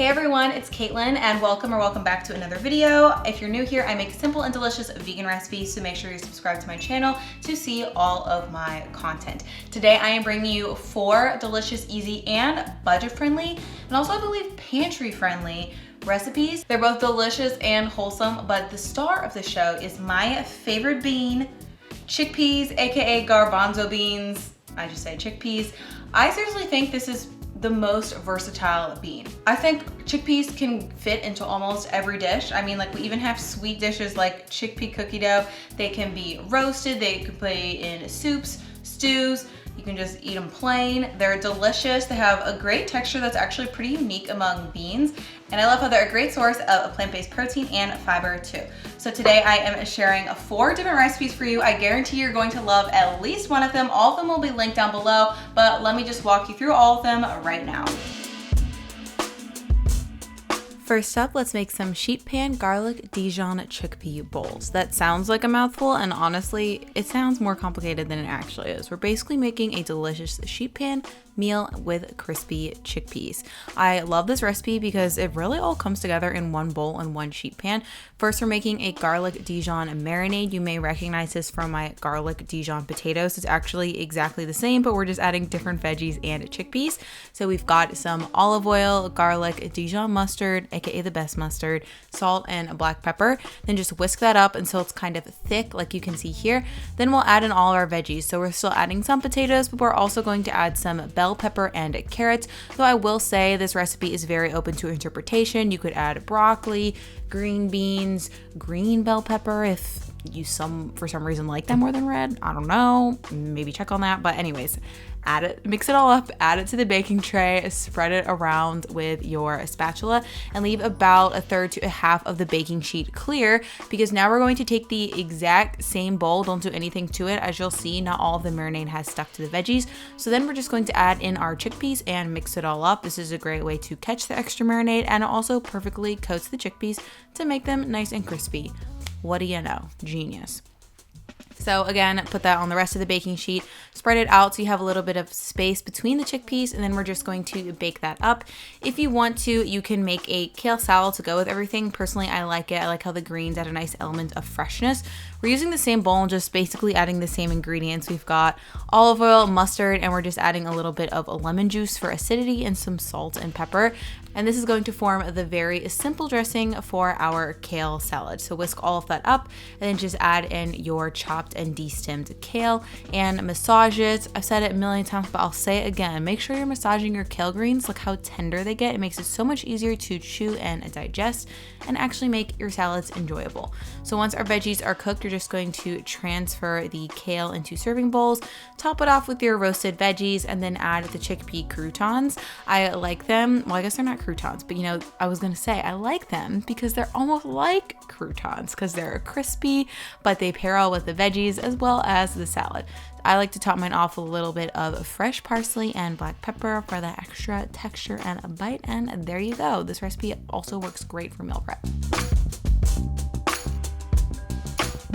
everyone, it's Caitlin and welcome back to another video. If you're new here, I make simple and delicious vegan recipes, so make sure you subscribe to my channel to see all of my content. Today I am bringing you 4 delicious, easy, and budget-friendly, and also I believe pantry-friendly recipes. They're both delicious and wholesome, but the star of the show is my favorite bean, chickpeas, aka garbanzo beans. I just say chickpeas. I seriously think this is the most versatile bean. I think chickpeas can fit into almost every dish. I mean, like, we even have sweet dishes like chickpea cookie dough. They can be roasted, they can play in soups, stews, you can just eat them plain. They're delicious. They have a great texture that's actually pretty unique among beans. And I love how they're a great source of plant-based protein and fiber too. So today I am sharing 4 different recipes for you. I guarantee you're going to love at least one of them. All of them will be linked down below, but let me just walk you through all of them right now. First up, let's make some sheet pan garlic Dijon chickpea bowls. That sounds like a mouthful, and honestly, it sounds more complicated than it actually is. We're basically making a delicious sheet pan meal with crispy chickpeas. I love this recipe because it really all comes together in one bowl and one sheet pan. First, we're making a garlic Dijon marinade. You may recognize this from my garlic Dijon potatoes. It's actually exactly the same, but we're just adding different veggies and chickpeas. So we've got some olive oil, garlic, Dijon mustard, aka the best mustard, salt, and black pepper. Then just whisk that up until it's kind of thick, like you can see here. Then we'll add in all our veggies. So we're still adding some potatoes, but we're also going to add some bell pepper and carrots. Though I will say this recipe is very open to interpretation. You could add broccoli, green beans, green bell pepper if you for some reason like them more than red. I don't know, maybe check on that. But anyways, add it, mix it all up, add it to the baking tray, spread it around with your spatula, and leave about 1/3 to 1/2 of the baking sheet clear, because now we're going to take the exact same bowl. Don't do anything to it. As you'll see, not all of the marinade has stuck to the veggies. So then we're just going to add in our chickpeas and mix it all up. This is a great way to catch the extra marinade, and it also perfectly coats the chickpeas to make them nice and crispy. What do you know? Genius. So again, put that on the rest of the baking sheet, spread it out so you have a little bit of space between the chickpeas, and then we're just going to bake that up. If you want to, you can make a kale salad to go with everything. Personally, I like it. I like how the greens add a nice element of freshness. We're using the same bowl and just basically adding the same ingredients. We've got olive oil, mustard, and we're just adding a little bit of lemon juice for acidity and some salt and pepper. And this is going to form the very simple dressing for our kale salad. So whisk all of that up and then just add in your chopped and de-stemmed kale and massage it. I've said it a million times, but I'll say it again. Make sure you're massaging your kale greens. Look how tender they get. It makes it so much easier to chew and digest and actually make your salads enjoyable. So once our veggies are cooked, you're just going to transfer the kale into serving bowls, top it off with your roasted veggies, and then add the chickpea croutons. I like them. Well, I guess they're not croutons, but you know, I was gonna say I like them because they're almost like croutons because they're crispy, but they pair well with the veggies as well as the salad. I like to top mine off with a little bit of fresh parsley and black pepper for that extra texture and a bite, and there you go. This recipe also works great for meal prep.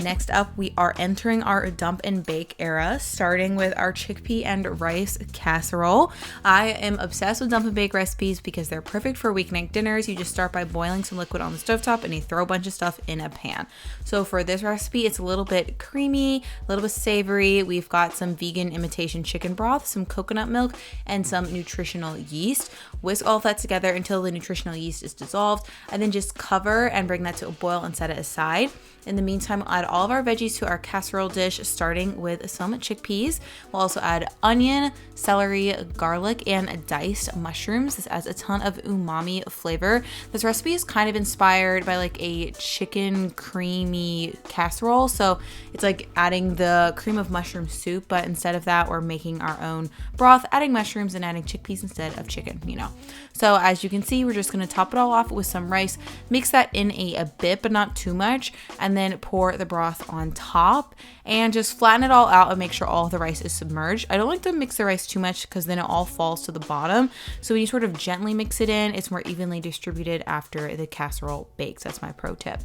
Next up, we are entering our dump and bake era, starting with our chickpea and rice casserole. I am obsessed with dump and bake recipes because they're perfect for weeknight dinners. You just start by boiling some liquid on the stovetop and you throw a bunch of stuff in a pan. So for this recipe, it's a little bit creamy, a little bit savory. We've got some vegan imitation chicken broth, some coconut milk, and some nutritional yeast. Whisk all of that together until the nutritional yeast is dissolved, and then just cover and bring that to a boil and set it aside. In the meantime, we'll add all of our veggies to our casserole dish, starting with some chickpeas. We'll also add onion, celery, garlic, and diced mushrooms. This adds a ton of umami flavor. This recipe is kind of inspired by like a chicken creamy casserole. So it's like adding the cream of mushroom soup, but instead of that, we're making our own broth, adding mushrooms and adding chickpeas instead of chicken, you know. So as you can see, we're just gonna top it all off with some rice, mix that in a bit, but not too much. And and then pour the broth on top and just flatten it all out and make sure all of the rice is submerged. I don't like to mix the rice too much because then it all falls to the bottom. So when you sort of gently mix it in, it's more evenly distributed after the casserole bakes. That's my pro tip.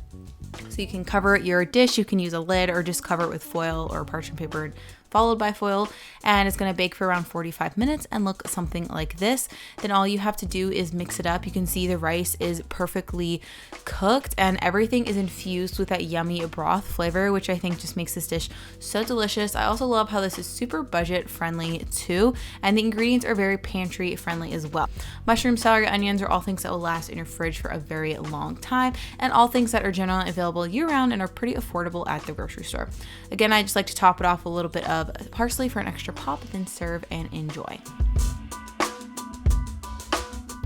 So you can cover your dish, you can use a lid or just cover it with foil or parchment paper followed by foil, and it's going to bake for around 45 minutes and look something like this. Then all you have to do is mix it up. You can see the rice is perfectly cooked and everything is infused with that yummy broth flavor, which I think just makes this dish so delicious. I also love how this is super budget friendly too, and the ingredients are very pantry friendly as well. Mushroom, celery, onions are all things that will last in your fridge for a very long time, and all things that are generally available year round and are pretty affordable at the grocery store. Again, I just like to top it off with a little bit of parsley for an extra pop, then serve and enjoy.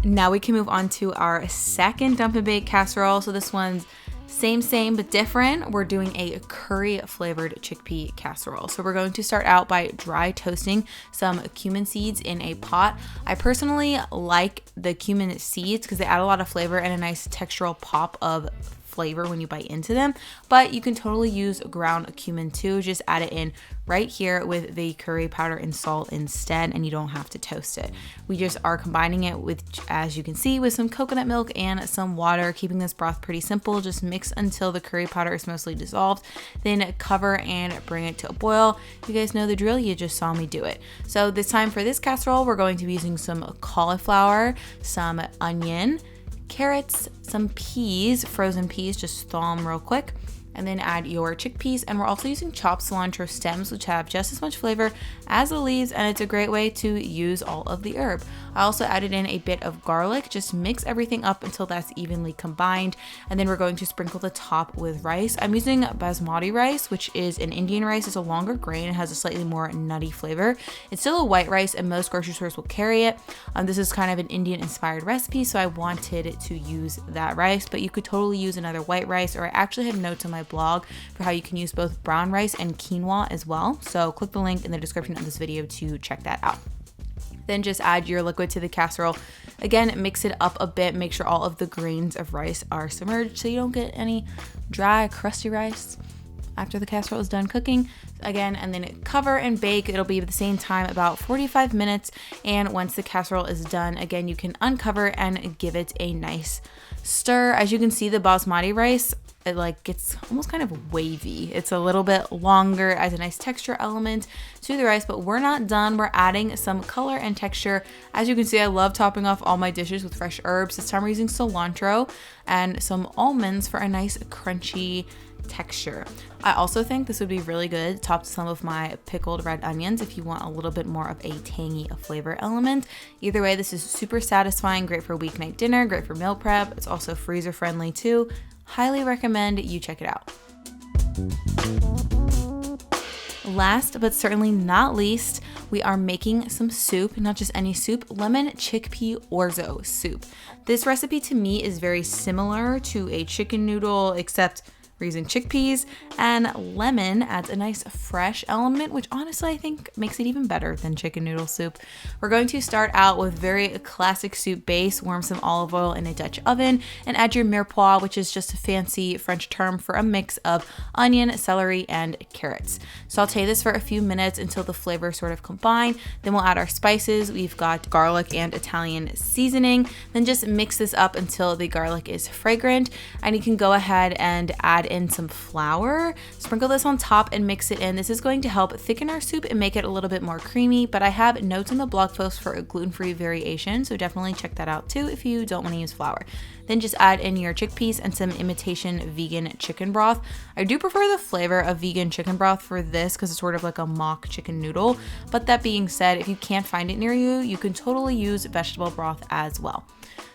Now we can move on to our second dump and bake casserole. So this one's same but different. We're doing a curry flavored chickpea casserole. So we're going to start out by dry toasting some cumin seeds in a pot. I personally like the cumin seeds because they add a lot of flavor and a nice textural pop of flavor when you bite into them, but you can totally use ground cumin too. Just add it in right here with the curry powder and salt instead, and you don't have to toast it. We just are combining it with, as you can see, with some coconut milk and some water, keeping this broth pretty simple. Just mix until the curry powder is mostly dissolved, then cover and bring it to a boil. You guys know the drill, you just saw me do it. So this time for this casserole, we're going to be using some cauliflower, some onion, carrots, some peas, frozen peas, just thaw them real quick, and then add your chickpeas. And we're also using chopped cilantro stems, which have just as much flavor as the leaves, and it's a great way to use all of the herb. I also added in a bit of garlic. Just mix everything up until that's evenly combined, and then we're going to sprinkle the top with rice. I'm using basmati rice, which is an Indian rice. It's a longer grain and has a slightly more nutty flavor. It's still a white rice and most grocery stores will carry it. This is kind of an Indian inspired recipe, so I wanted to use that rice, but you could totally use another white rice, or I actually have notes on my blog for how you can use both brown rice and quinoa as well. So click the link in the description of this video to check that out. Then just add your liquid to the casserole. Again, mix it up a bit. Make sure all of the grains of rice are submerged so you don't get any dry, crusty rice after the casserole is done cooking. Again, and then cover and bake. It'll be at the same time, about 45 minutes. And once the casserole is done, again, you can uncover and give it a nice stir. As you can see, the basmati rice, it like gets almost kind of wavy. It's a little bit longer, as a nice texture element to the rice, but we're not done. We're adding some color and texture. As you can see, I love topping off all my dishes with fresh herbs. This time we're using cilantro and some almonds for a nice crunchy texture. I also think this would be really good topped some of my pickled red onions if you want a little bit more of a tangy flavor element. Either way, this is super satisfying, great for weeknight dinner, great for meal prep. It's also freezer friendly too. Highly recommend you check it out. Last but certainly not least, we are making some soup, not just any soup, lemon chickpea orzo soup. This recipe to me is very similar to a chicken noodle, except we're using chickpeas, and lemon adds a nice fresh element, which honestly I think makes it even better than chicken noodle soup. We're going to start out with very classic soup base, warm some olive oil in a Dutch oven, and add your mirepoix, which is just a fancy French term for a mix of onion, celery, and carrots. Saute this for a few minutes until the flavors sort of combine. Then we'll add our spices. We've got garlic and Italian seasoning. Then just mix this up until the garlic is fragrant, and you can go ahead and add in some flour. Sprinkle this on top and mix it in. This is going to help thicken our soup and make it a little bit more creamy, but I have notes in the blog post for a gluten-free variation, so definitely check that out too if you don't want to use flour. Then just add in your chickpeas and some imitation vegan chicken broth. I do prefer the flavor of vegan chicken broth for this because it's sort of like a mock chicken noodle, but that being said, if you can't find it near you, you can totally use vegetable broth as well.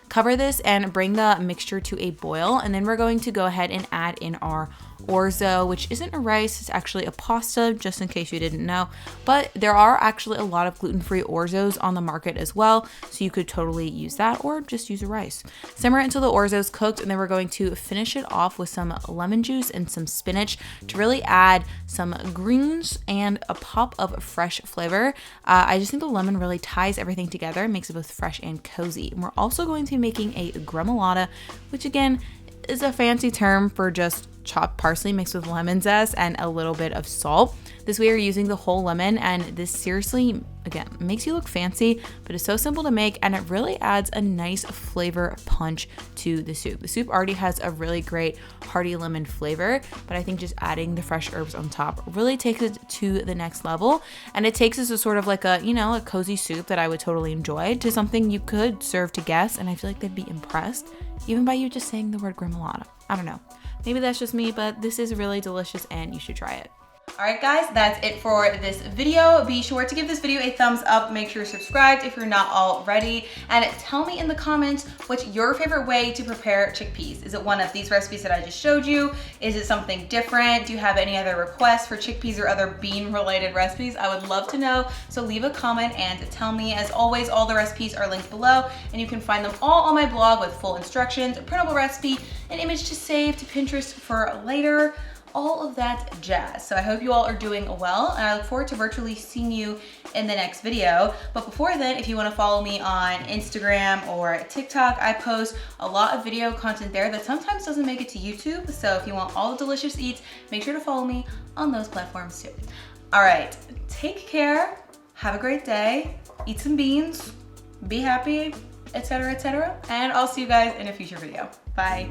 Cover this and bring the mixture to a boil, and then we're going to go ahead and add in our orzo, which isn't a rice, it's actually a pasta, just in case you didn't know. But there are actually a lot of gluten-free orzos on the market as well, so you could totally use that or just use a rice. Simmer it until the orzo is cooked, and then we're going to finish it off with some lemon juice and some spinach to really add some greens and a pop of fresh flavor. I just think the lemon really ties everything together, makes it both fresh and cozy. And we're also going to be making a gremolata, which again is a fancy term for just chopped parsley mixed with lemon zest and a little bit of salt. This way you're using the whole lemon, and this seriously, again, makes you look fancy, but it's so simple to make, and it really adds a nice flavor punch to the soup. The soup already has a really great hearty lemon flavor, but I think just adding the fresh herbs on top really takes it to the next level, and it takes us to sort of like a, you know, a cozy soup that I would totally enjoy to something you could serve to guests, and I feel like they'd be impressed even by you just saying the word gremolata. I don't know. Maybe that's just me, but this is really delicious and you should try it. Alright guys, that's it for this video. Be sure to give this video a thumbs up, make sure you're subscribed if you're not already, and tell me in the comments what's your favorite way to prepare chickpeas. Is it one of these recipes that I just showed you? Is it something different? Do you have any other requests for chickpeas or other bean related recipes? I would love to know, so leave a comment and tell me. As always, all the recipes are linked below, and you can find them all on my blog with full instructions, a printable recipe, an image to save to Pinterest for later, all of that jazz. So I hope you all are doing well, and I look forward to virtually seeing you in the next video. But before then, if you want to follow me on Instagram or TikTok, I post a lot of video content there that sometimes doesn't make it to YouTube. So if you want all the delicious eats, make sure to follow me on those platforms too. All right, take care, have a great day, eat some beans, be happy, etc., etc. And I'll see you guys in a future video. Bye.